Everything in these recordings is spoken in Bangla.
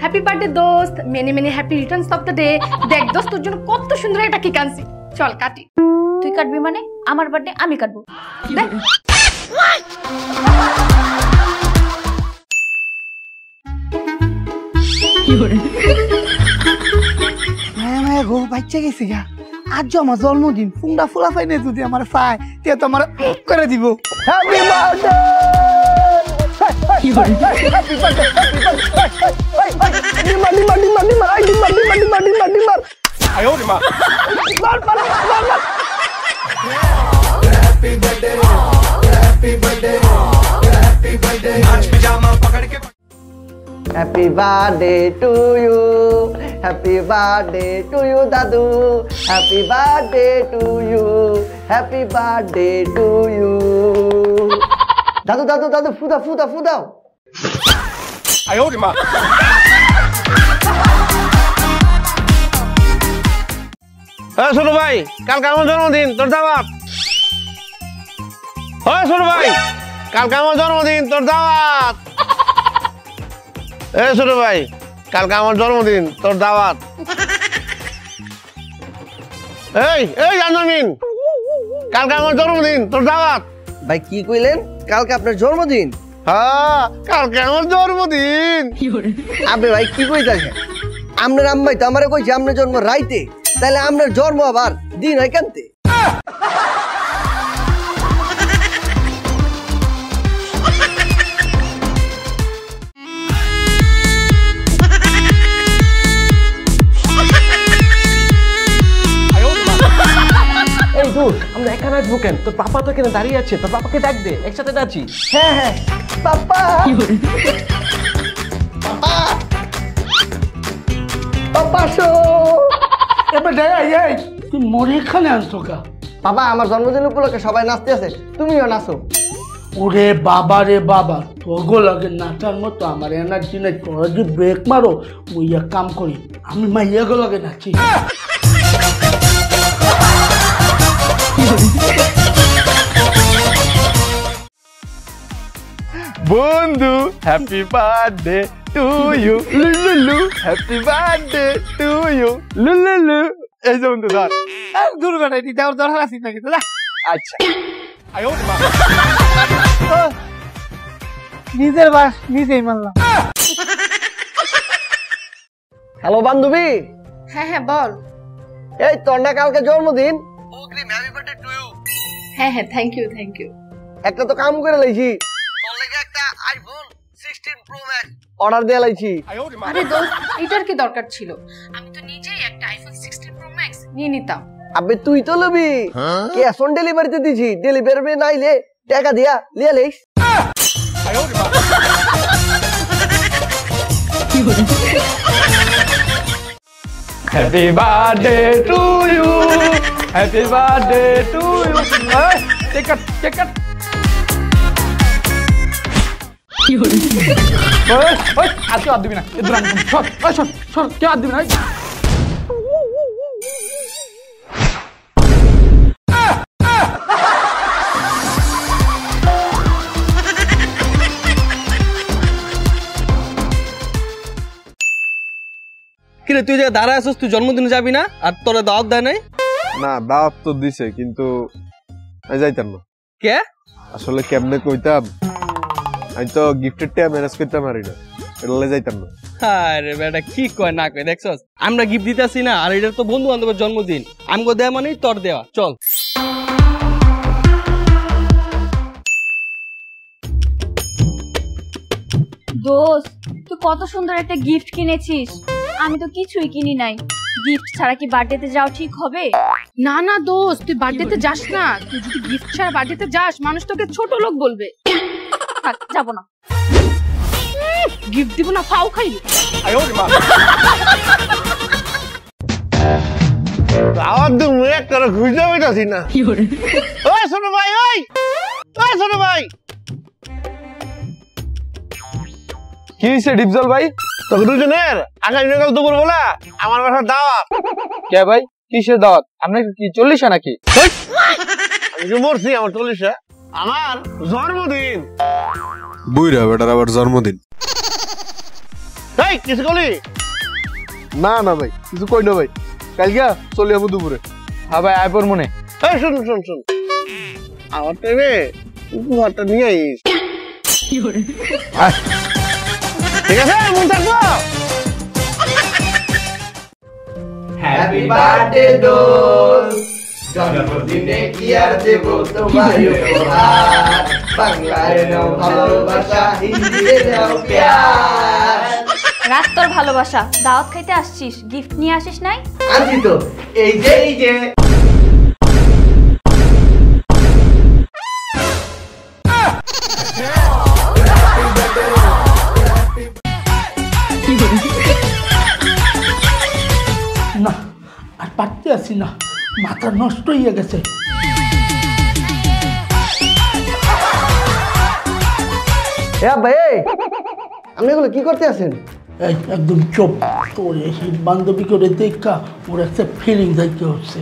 হ্যাপি বার্থডে দোস্ত, many many happy Returns of the day. দেখ দোস্ত, তোর জন্য কত সুন্দর একটা কেক আনছি, চল কাটি। তুই কাটবি মানে? আমার বার্থডে আমি কাটবো। দেখ গো বাচ্চা গেছি গা, আজ আমার জন্মদিন, ফুংডা ফুলা ফাইনে যদি আমার পায় তে তো আমার করে দিব। Happy birthday, Happy birthday to you, happy birthday to you, Dadu. Happy birthday to you, happy birthday to you. Dadu, Dadu, Dadu, ফুদা ফুদা ফুদাও। আয় ওরে মা। হ্যাঁ ছোট ভাই, কালকে আমার জন্মদিন, তোর দাওয়াত। হ্যাঁ ছোট ভাই, কালকে আমার জন্মদিন, তোর দাওয়াত। এ ছোট ভাই, কালকে আমার জন্মদিন, তোর দাওয়াত। এই এই জানমিন, কালকে আমার জন্মদিন, তোর দাওয়াত। ভাই কি কইলেন? কালকে আপনার জন্মদিন? হ্যাঁ, কালকে আমার জন্মদিন। আপনি ভাই কি কইতাছেন? আপনার আম্মাই তো আমারে কইছে আপনার জন্ম রাইতে, তাহলে আপনার জন্ম আবার দিন হয় কেমতে? আমরা এখানে আসবো কেন? তোর পাপা তো এখানে দাঁড়িয়ে আছে, তোর পাপাকে ডাক দে, একসাথে নাচি। হ্যাঁ হ্যাঁ, পাপা পাপা পাপা শো। এবার এই তুই মরে এখানে আনছো কা? বাবা আমার জন্মদিন উপলক্ষে সবাই নাচতে আছে, তুমিও নাচো। ওরে বাবা রে বাবা, তোগো লাগে নাচার মতো আমার এনার্জি নাই। তোরা যদি ব্রেক মারো ওই এক কাম করি, আমি মাইয়াগো লাগে নাচি। বন্ধু হ্যাপি বার্থডে টু ইউ, লুলুলু হ্যাপি বার্থডে টু ইউ, লুলুলু। এই যে বন্ধু ধর, দুর্ঘটনা দিতে ওর দরকার আছে নাকি? আচ্ছা আয় ওরে মা। নিজের বাস নিজেই মারলাম। হ্যালো বান্ধবী। হ্যাঁ হ্যাঁ বল। এই তোর না কালকে জন্মদিন? Happy birthday to you. হ্যাঁ হ্যাঁ, থ্যাংক ইউ থ্যাংক ইউ। একটা তো কাম করে লাইছি, তোর লাগি একটা আইফোন 16 প্রো ম্যাক্স অর্ডার দিয়ে লাইছি। আরে দোস্ত, এটার কি দরকার ছিল? আমি তো নিজেই একটা আইফোন 16 প্রো ম্যাক্স নিয়ে নিতাম। আবে তুই তো লবি, ক্যাশ অন ডেলিভারিতে দিছি, ডেলিভারি নাইলে টাকা দিয়া লিয়া লইস। Happy birthday to you, happy birthday to you. Cake cut, cake cut. আর কেউ হাত দিবি না, এদের আমি সর সর সর, কেউ হাত দিবি না। কিরে তুই যে দাঁড়ায় আছিস, তুই জন্মদিনে যাবি না? আর তোরা দাওয়াত দেয় নাই? না, দাওয়াত তো দিছে, কিন্তু যাইতাম না। কে? আসলে কেমনে কইতাম, আমি তো গিফটের টাইম ম্যানেজ করতে পারি না, এলে যাইতাম না। আরে বেটা কি কয় না কয়, দেখছস আমরা গিফট দিতেছি না, আর এটা তো বন্ধু বান্ধবের জন্মদিন, আমগো দেয়া মানেই তোর দেওয়া। চল দোস্ত, তুই কত সুন্দর একটা গিফট কিনেছিস, আমি তো কিছুই কিনি নাই। গিফট ছাড়া কি বার্থডেতে যাও ঠিক হবে? না না দোস্ত, তুই বার্থডেতে যাস না। তুই যদি গিফট ছাড়া বার্থডেতে যাস, মানুষ তোকে ছোট লোক বলবে। থাক, যাবো না। গিফট দিব না, ফাও খাই। দাওয়াত দিন এক করে খুঁজে পাইতাছি না। ওই ছোট ভাই, ওই ওই ছোট ভাই। কি হইছে ডিপজল ভাই? তোকে দুজনের আগামী সকাল দুপুর বেলা আমার বাসার দাওয়াত। কে ভাই, কিসের দাওয়াত? আপনার কি 40 নাকি? আমি কি মরছি? আমার 40, আমার জন্মদিন। বুইরা বেটার আবার জন্মদিন। এই কিছু কলি না না ভাই কিছু কই না ভাই কালকে চলে যাবো দুপুরে। হ্যাঁ ভাই আয় পর মনে। এই শুন শুন শুন আমার টাইমে উপহারটা নিয়ে আইস। ঠিক আছে মন থাকবো। হ্যাপি বার্থডে দোস্ত, জন্মদিনে কি আর দেব তোমায় উপহার, বাংলায় নাও ভালোবাসা, হিন্দিতে নাও প্যার। রাত তোর ভালোবাসা, দাওয়াত খাইতে আসছিস, গিফট নিয়ে আসিস নাই? আনছি তো, এই যে না আর পারতে আসি না, মাথা নষ্ট হয়ে গেছে। ভাই আপনি এগুলো কি করতে আছেন? এই একদম চুপ, তোর এই বান্ধবী করে দেখা ওর একটা ফিলিং যাইতে হচ্ছে।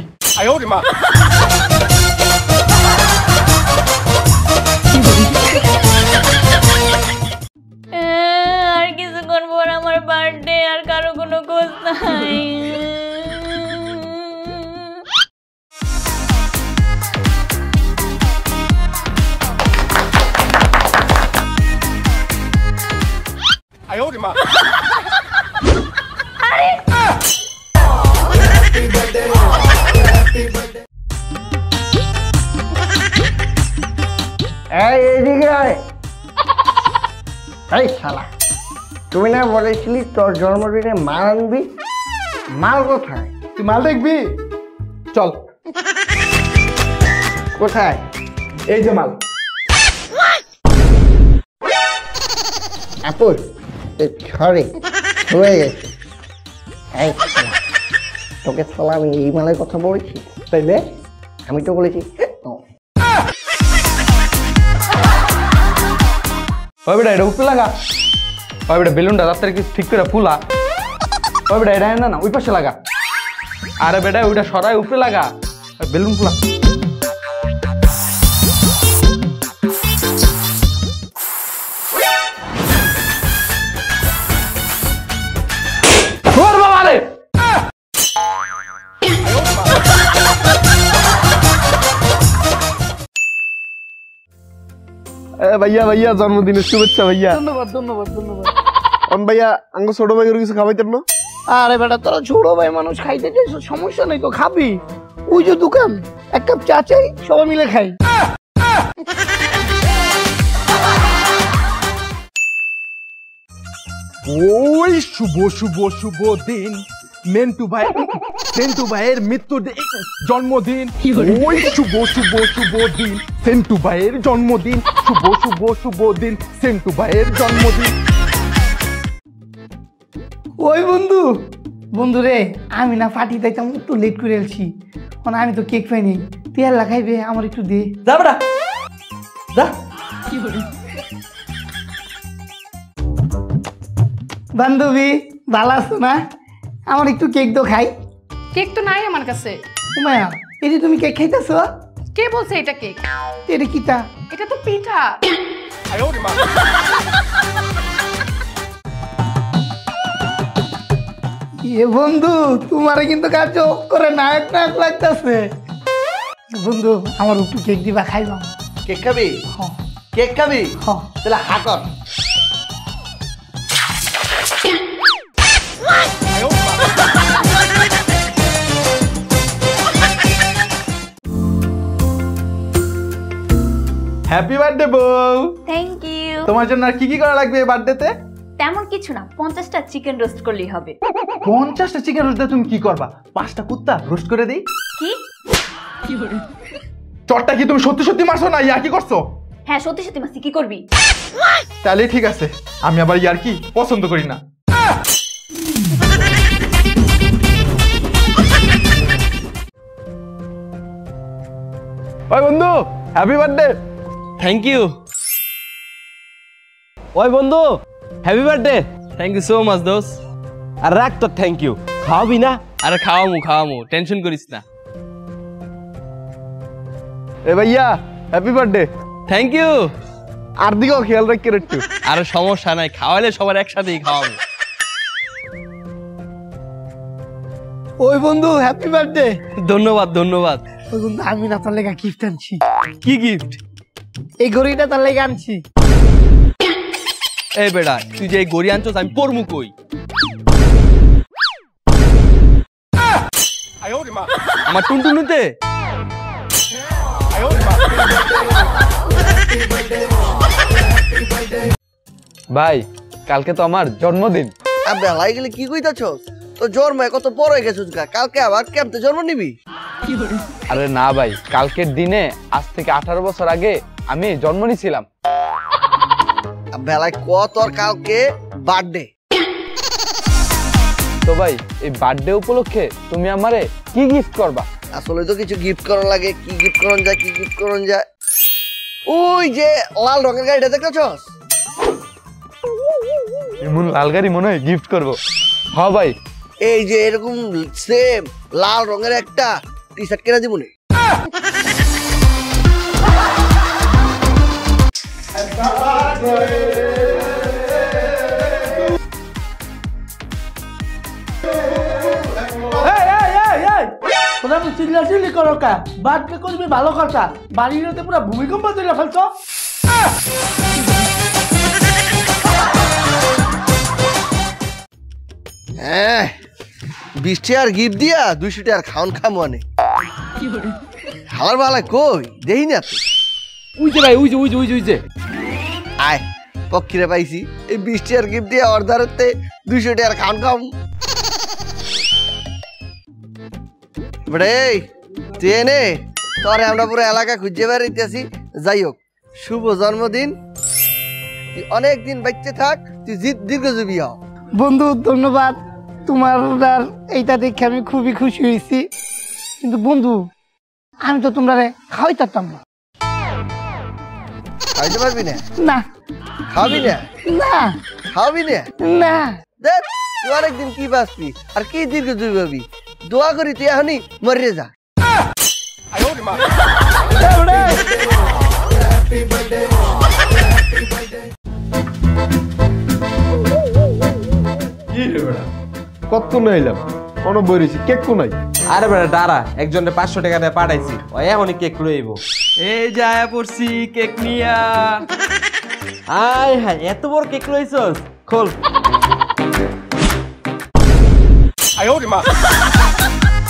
আর কিছুক্ষণ পর আমার বার্থডে, আর কারো কোনো খোঁজ নাই। এইদিকে আয়। এই শালা, তুমি না বলেছিলি তোর জন্মদিনে মাল আনবি? মাল কোথায়? তুই মাল দেখবি? চল। কোথায়? এই যে মাল। আপুর সরি হয়ে গেছে। এই শালা, তোকে শালা আমি এই মালের কথা বলেছি? তাইলে আমি তো বলেছি ওই বেটা এটা উপরে লাগা। ওই বেটা বেলুনটা রাত্রে কি ঠিক করে ফুলা। ওই বেটা এটা না ওই পাশে লাগা। আরে বেটা ওইটা সরাই উপরে লাগা, বেলুন ফুলা। ভাইয়া ভাইয়া জন্মদিনের শুভেচ্ছা ভাইয়া। ধন্যবাদ ধন্যবাদ ধন্যবাদ। অন ভাইয়া আঙ্গ ছোট ভাই কিছু খাওয়াইতেন না? আরে বেটা তোরা ছোট ভাই মানুষ, খাইতে চাইছ সমস্যা নেই তো, খাবি। ওই যে দোকান, এক কাপ চা চাই, সবাই মিলে খাই। ওই শুভ শুভ শুভ দিন মেন্টু ভাইয়ের জন্মদিন। ওই শুভ শুভ শুভ দিন সেন্টু ভাইয়ের জন্মদিন। শুভ শুভ শুভ দিন সেন্টু ভাইয়ের জন্মদিন। ওই বন্ধু, বন্ধু রে, আমি না পার্টি যাইতাম, একটু লেট করে এলছি। আমি তো কেক পাইনি, তুই আর লাগাইবে আমার একটু দে। যা বেটা যা। বান্ধবী ভালো আছো না? আমার একটু কেক তো খাই। কেক তো নাই আমার কাছে। মায়া, এই যে তুমি কেক খাইতেছ? কে বলছে এটা কেক? এটা কিটা? এটা তো পিঠা। এ বন্ধু, তোমার কিন্তু কাজ করে নায়ক নায়ক লাগতেছে। বন্ধু আমার একটু কেক দিবা, খাইবাম। কেক খাবি? হ্যাঁ কেক খাবি? হ্যাঁ। তাহলে হা কর। হ্যাপি বার্থডে বউ। Thank you. তোমার জন্য আর কি কি করা লাগবে এই বার্থডেতে? তেমন কিছু না, 50টা চিকেন রোস্ট করলেই হবে। 50টা চিকেন রোস্ট দিয়ে তুমি কি করবা? 5টা কুত্তা রোস্ট করে দেই। কি? চটটা কি তুমি সত্যি সত্যি মারছো না ইয়া কি করছো? হ্যাঁ সত্যি সত্যি মাসি, কি করবি? তাহলে ঠিক আছে, আমি আবার ইয়ার কি পছন্দ করি না। ওই বন্ধু হ্যাপি বার্থডে। Thank you. ওই বন্ধু happy birthday. Thank you so much দোস্ত। আর রাখ তো থ্যাংক ইউ, খাওয়াবি না? আরে খাওয়ামু, টেনশন করিস না। এ ভাইয়া হ্যাপি বার্থডে। Thank you. আর দিকেও খেয়াল রাখ একটু। আরে সমস্যা নাই, খাওয়াইলে সবার একসাথেই খাওয়াবো। ওই বন্ধু হ্যাপি বার্থডে। ধন্যবাদ ধন্যবাদ। ওই বন্ধু আমি না তোর লেগা গিফট আনছি। কি গিফট? এই ঘড়িটা তোর লেগে আনছি। এই বেটা তুই যে এই গড়ি আনছস আমি পরমু কই? আমার টুনটুনুতে। ভাই কালকে তো আমার জন্মদিন। বেলায় গেলে কি কইতাছস? তো জন্ম কত বড় হয়ে গেছিস গা, কালকে আবার কেমতে জন্ম নিবি? আরে না ভাই, কালকের দিনে আজ থেকে 18 বছর আগে আমি জন্ম নিয়েছিলাম। বেলায় কত আর কালকে বার্থডে। তো ভাই এই বার্থডে উপলক্ষে তুমি আমারে কি গিফট করবা? আসলে তো কিছু গিফট করার লাগে, কি গিফট করন যায়, কি গিফট করন যায়। ওই যে লাল রঙের গাড়িটা দেখতেছস? এমন লাল গাড়ি মনে হয় গিফট করবো। হ্যাঁ ভাই, এই যে এরকম সেম লাল রঙের একটা টি শার্ট কিনা দিব নে। তোরা চিল্লাচিল্লি করো কা? বার্থডে করবি ভালো কথা, বাড়িতে পুরো ভূমিকম্প দিলে ফেলছো। হ্যাঁ 20 টাকার গিফট দিয়া 200 টাকার খাওন খামো আনে। হালার বালা কই দেই না তো। ওই যে ভাই ওই যে ওই যে ওই যে ওই যে আয় পক্ষীরে পাইছি। এই 20 টাকার গিফট দিয়া অর্ডারতে 200 টাকার খাওন খাম। বড়ে তেনে তোরে আমরা পুরো এলাকা খুঁজে বেড়াইতেছি। যাই হোক শুভ জন্মদিন, তুই অনেক দিন বেঁচে থাক, তুই দীর্ঘজীবী হ। বন্ধু ধন্যবাদ, তোমার এইটা দেখে আমি খুবই খুশি হয়েছি। কিন্তু বন্ধু আমি তো তোমরা খাওয়াইতাম না। খাইতে পারবি না? না। খাবি না? না। খাবি না? না। দেখ তুই অনেকদিন কি বাঁচবি আর কি দীর্ঘজীবী হবি। দোয়া করি তুই এখনই মরে যা। কত নাইলাম কোনো বইরেছি কেক কো নাই। আরে বেটা দাঁড়া, একজনের 500 টাকা দিয়ে পাঠাইছি, ওই এমনই কেক লইব। এই যে আয়া পড়ছি কেক নিয়া। আয় হায় এত বড় কেক লইছস, খোল।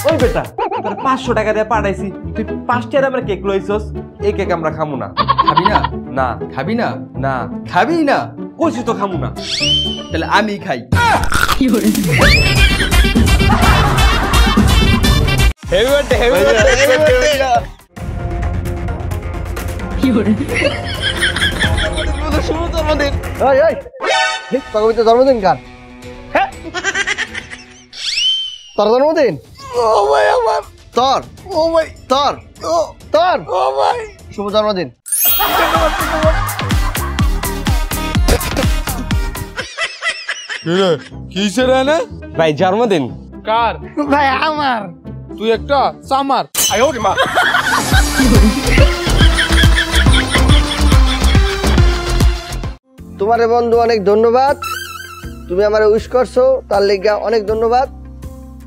ওই বেটা তোর 500 টাকা দিয়ে পাঠাইছি, তুই 5 টাকা আমরা কেক লইছস। এই কেক আমরা খামু না। খাবি না? না। খাবি না? না। খাবি না? কইছি তো খামু না। তাহলে আমি খাই। Happy birthday, happy birthday, happy birthday. কি করে? শুভ জন্মদিন। এই এই তোর জন্মদিন কার? হ্যাঁ তোর জন্মদিন? ও ভাই আমার। তোর? ও ভাই তোর? ও তোর? ও ভাই শুভ জন্মদিন। কিসে রে না ভাই জন্মদিন কার? ভাই আমার। তুই একটা সামার। তোমারে বন্ধু অনেক ধন্যবাদ, তুমি আমারে উইশ করছো তার লেগা অনেক ধন্যবাদ।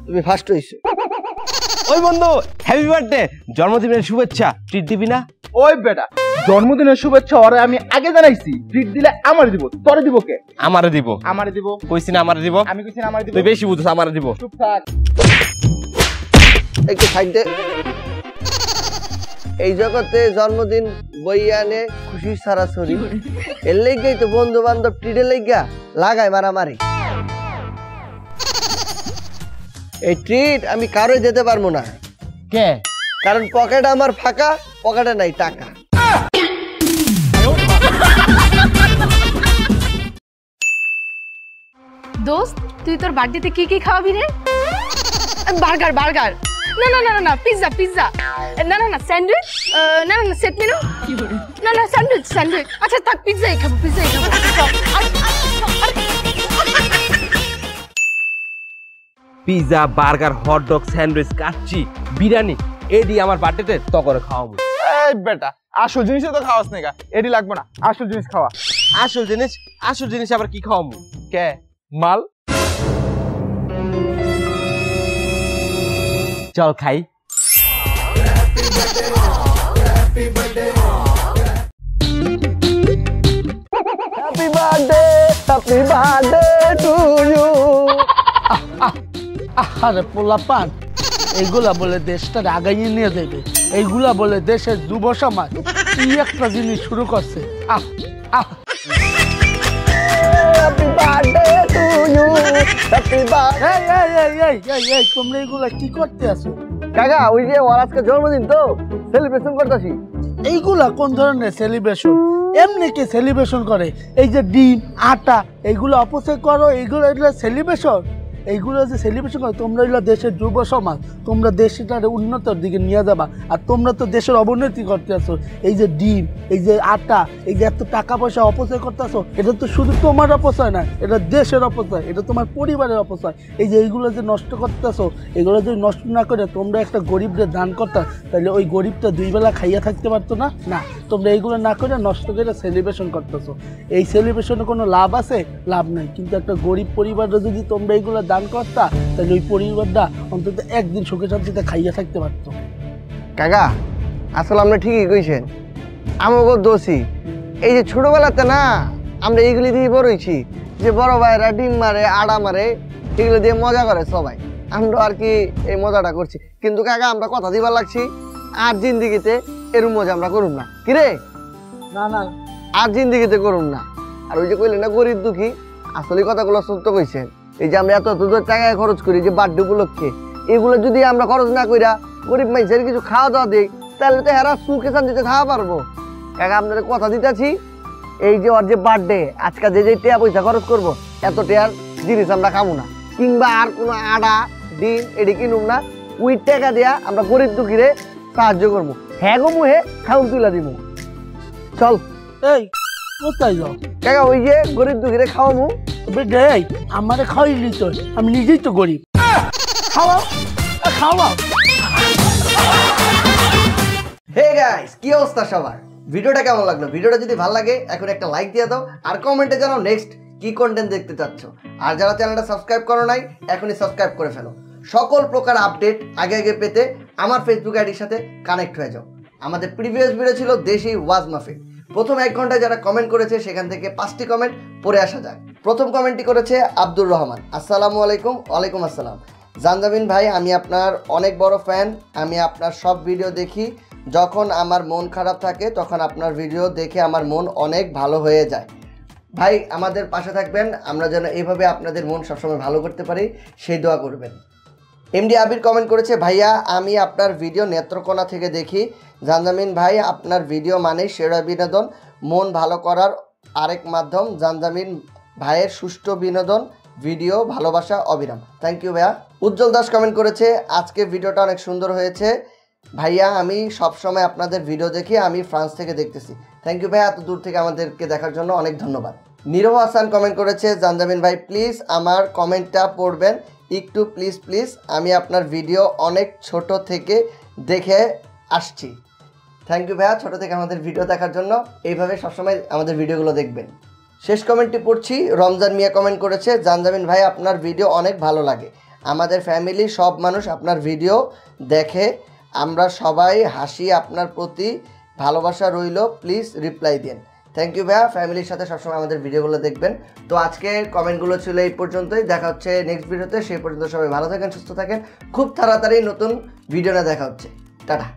তুমি ফার্স্ট হইছো। ওই বন্ধু হ্যাপি বার্থডে, জন্মদিনের শুভেচ্ছা, ট্রিট দিবি না? ওই বেটা জন্মদিনের শুভেচ্ছা ওরে আমি আগে জানাইছি, ট্রিট দিলে আমারে দিব। তোরে দিব কে? আমারে দিব। আমারে দিব? কইছি না আমারে দিব। আমি কইছি না আমারে দিব। তুই বেশি বুঝছ, আমারে দিব। চুপ থাক। একটু সাইডে। এই জগতে জন্মদিন বইয়া আনে খুশি সারা ছড়ি, এর লেগেই তো বন্ধু বান্ধব ট্রিটের লেগা লাগায় মারামারি। এই ট্রিট আমি কারোই দিতে পারবো না। কে? কারণ পকেট আমার ফাঁকা, পকেটে নাই টাকা। দোস্ত তুই তোর বার্থডেতে কি কি খাওয়াবি রে? বার্গার বার্গার, না না না না পিৎজা পিৎজা, না না না স্যান্ডউইচ, না না সেট মেনু, না না স্যান্ডউইচ স্যান্ডউইচ। আচ্ছা থাক পিৎজাই খাবো পিৎজাই খাবো। Pizza, burger, hotdog, sandwich, kacchi, biryani, এডি আমার বার্থডেতে তো করে খাওয়াবো। এই বেটা আসল জিনিস তো খাওয়াস না, এডি লাগবে না, আসল জিনিস খাওয়া। আসল জিনিস? আসল জিনিস আবার কি খাওয়াবো? কে? মাল? চল খাই। Happy birthday to you. আরে পোলাপান, এইগুলা বলে দেশটা আগাইয়ে নিয়ে যাবে, এইগুলা বলে দেশের যুব সমাজ কি একটা জিনিস শুরু করছে। Happy birthday to you, happy birthday. এই তোমরা এইগুলা কি করতে আছো? কাকা ওই যে ওর আজকে জন্মদিন তো সেলিব্রেশন করতেছি। এইগুলা কোন ধরনের সেলিব্রেশন? এমনি কে সেলিব্রেশন করে? এই যে ডিম আটা এইগুলো অপচয় করো, এইগুলো সেলিব্রেশন? এইগুলো যে সেলিব্রেশন করো, তোমরা এগুলো দেশের যুব সমাজ, তোমরা দেশটার উন্নতির দিকে নিয়ে যাবা, আর তোমরা তো দেশের অবনতি করতে আসো। এই যে ডিম, এই যে আটা, এই যে এত টাকা পয়সা অপচয় করতে আসো, এটা তো শুধু তোমার অপচয় না, এটা দেশের অপচয়, এটা তোমার পরিবারের অপচয়। এই যে এইগুলো যে নষ্ট করতে আসো, এগুলো যদি নষ্ট না করে তোমরা একটা গরিবদের দান করতা, তাহলে ওই গরিবটা 2 বেলা খাইয়া থাকতে পারতো না। না, তোমরা এইগুলো না করে নষ্ট করে সেলিব্রেশন করতেছো। এই সেলিব্রেশনে কোনো লাভ আছে? লাভ নাই। কিন্তু একটা গরিব পরিবাররা যদি তোমরা এইগুলো দান করতা, তাহলে ওই পরিবারটা অন্তত একদিন সুখে শান্তিতে খাইয়া থাকতে পারতো। কাকা আসলে আমরা ঠিকই কইছেন, আমাকে দোষী। এই যে ছোটবেলাতে না আমরা এইগুলি দিয়ে বড় হয়েছি, যে বড় ভাইরা ডিম মারে আড়া মারে, এগুলো দিয়ে মজা করে সবাই, আমরা আর কি এই মজাটা করছি। কিন্তু কাকা আমরা কথা দিবার লাগছি, আর জিন্দিগিতে এরম মজা আমরা করুন না। কিরে না না, আর জিন্দিগিতে করুন না। আর ওই যে কইলেন না গরিব দুঃখী, আসলে কথাগুলো সত্য কইছেন। এই যে আমরা এত টাকা খরচ করি যে বার্থডে উপলক্ষে, এগুলো যদি আমরা খরচ না কইরা গরিব মানুষের কিছু খাওয়া দাওয়া দিই, তাহলে তো হেরা সুখে শান্তিতে খাওয়া পারবো। কাকা আপনাদের কথা দিতেছি, এই যে ওর যে বার্থডে, আজকে যে টিয়া পয়সা খরচ করবো, এত টিয়ার জিনিস আমরা খাবো না, কিংবা আর কোনো আড়া ডিম এটি কিনুম না। ওই টাকা দিয়া আমরা গরিব দুঃখীরে সাহায্য করবো, হ্যাঁ গো মুহে খাউন তুলা দিব। চল। এই কোথায় যাও? কাকা ওই যে গরিব দুঃখীরে খাওয়াবো। এই আমারে খাওয়াইলি তো, আমি নিজেই তো গরিব। খাওয়াও খাওয়াও। হে গাইস, কি অবস্থা সবার? ভিডিওটা কেমন লাগলো? ভিডিওটা যদি ভালো লাগে এখন একটা লাইক দিয়ে দাও, আর কমেন্টে জানাও নেক্সট কি কন্টেন্ট দেখতে চাচ্ছ। আর যারা চ্যানেলটা সাবস্ক্রাইব করো নাই, এখনই সাবস্ক্রাইব করে ফেলো। সকল প্রকার আপডেট আগে আগে পেতে আমার ফেসবুক আইডির সাথে কানেক্ট হয়ে যাও। আমাদের প্রিভিয়াস ভিডিও ছিল দেশি ওয়াজ মাহফিল। প্রথম 1 ঘন্টায় যারা কমেন্ট করেছে সেখান থেকে 5টি কমেন্ট পড়ে আসা যাক। প্রথম কমেন্টটি করেছে আব্দুর রহমান। আসসালামু আলাইকুম। ওয়ালাইকুম আসসালাম। জানজামিন ভাই, আমি আপনার অনেক বড় ফ্যান। আমি আপনার সব ভিডিও দেখি। যখন আমার মন খারাপ থাকে তখন আপনার ভিডিও দেখে আমার মন অনেক ভালো হয়ে যায়। ভাই আমাদের পাশে থাকবেন, আমরা যেন এইভাবে আপনাদের মন সবসময় ভালো করতে পারি, সেই দোয়া করবেন। এমডি আবির কমেন্ট করেছে, ভাইয়া আমি আপনার ভিডিও নেত্রকোনা থেকে দেখি। জানজামিন ভাই, আপনার ভিডিও মানে সেরা বিনোদন, মন ভালো করার আরেক মাধ্যম। জানজামিন ভাইয়ের সুষ্ঠু বিনোদন ভিডিও, ভালোবাসা অবিরাম। থ্যাংক ইউ ভাইয়া। উজ্জ্বল দাস কমেন্ট করেছে, আজকে ভিডিওটা অনেক সুন্দর হয়েছে ভাইয়া, আমি সবসময় আপনাদের ভিডিও দেখি, আমি ফ্রান্স থেকে দেখতেছি। থ্যাংক ইউ ভাইয়া, এত দূর থেকে আমাদেরকে দেখার জন্য অনেক ধন্যবাদ। নীরব হাসান কমেন্ট করেছে, জানজামিন ভাই প্লিজ আমার কমেন্টটা পড়বেন একটু, প্লিজ প্লিজ। আমি আপনার ভিডিও অনেক ছোট থেকে দেখে আসছি। থ্যাংক ইউ ভাইয়া, ছোটো থেকে আমাদের ভিডিও দেখার জন্য। এইভাবে সবসময় আমাদের ভিডিওগুলো দেখবেন। শেষ কমেন্টটি পড়ছি, রমজান মিয়া কমেন্ট করেছে, জানজামিন ভাই আপনার ভিডিও অনেক ভালো লাগে, আমাদের ফ্যামিলি সব মানুষ আপনার ভিডিও দেখে, আমরা সবাই হাসি, আপনার প্রতি ভালোবাসা রইল, প্লিজ রিপ্লাই দিন। থ্যাংক ইউ ভাইয়া, ফ্যামিলির সাথে সবসময় আমাদের ভিডিওগুলো দেখবেন। তো আজকের কমেন্টগুলো ছিল এই পর্যন্তই, দেখা হচ্ছে নেক্সট ভিডিওতে। সেই পর্যন্ত সবাই ভালো থাকেন, সুস্থ থাকেন, খুব তাড়াতাড়ি নতুন ভিডিও না দেখা হচ্ছে। টাটা।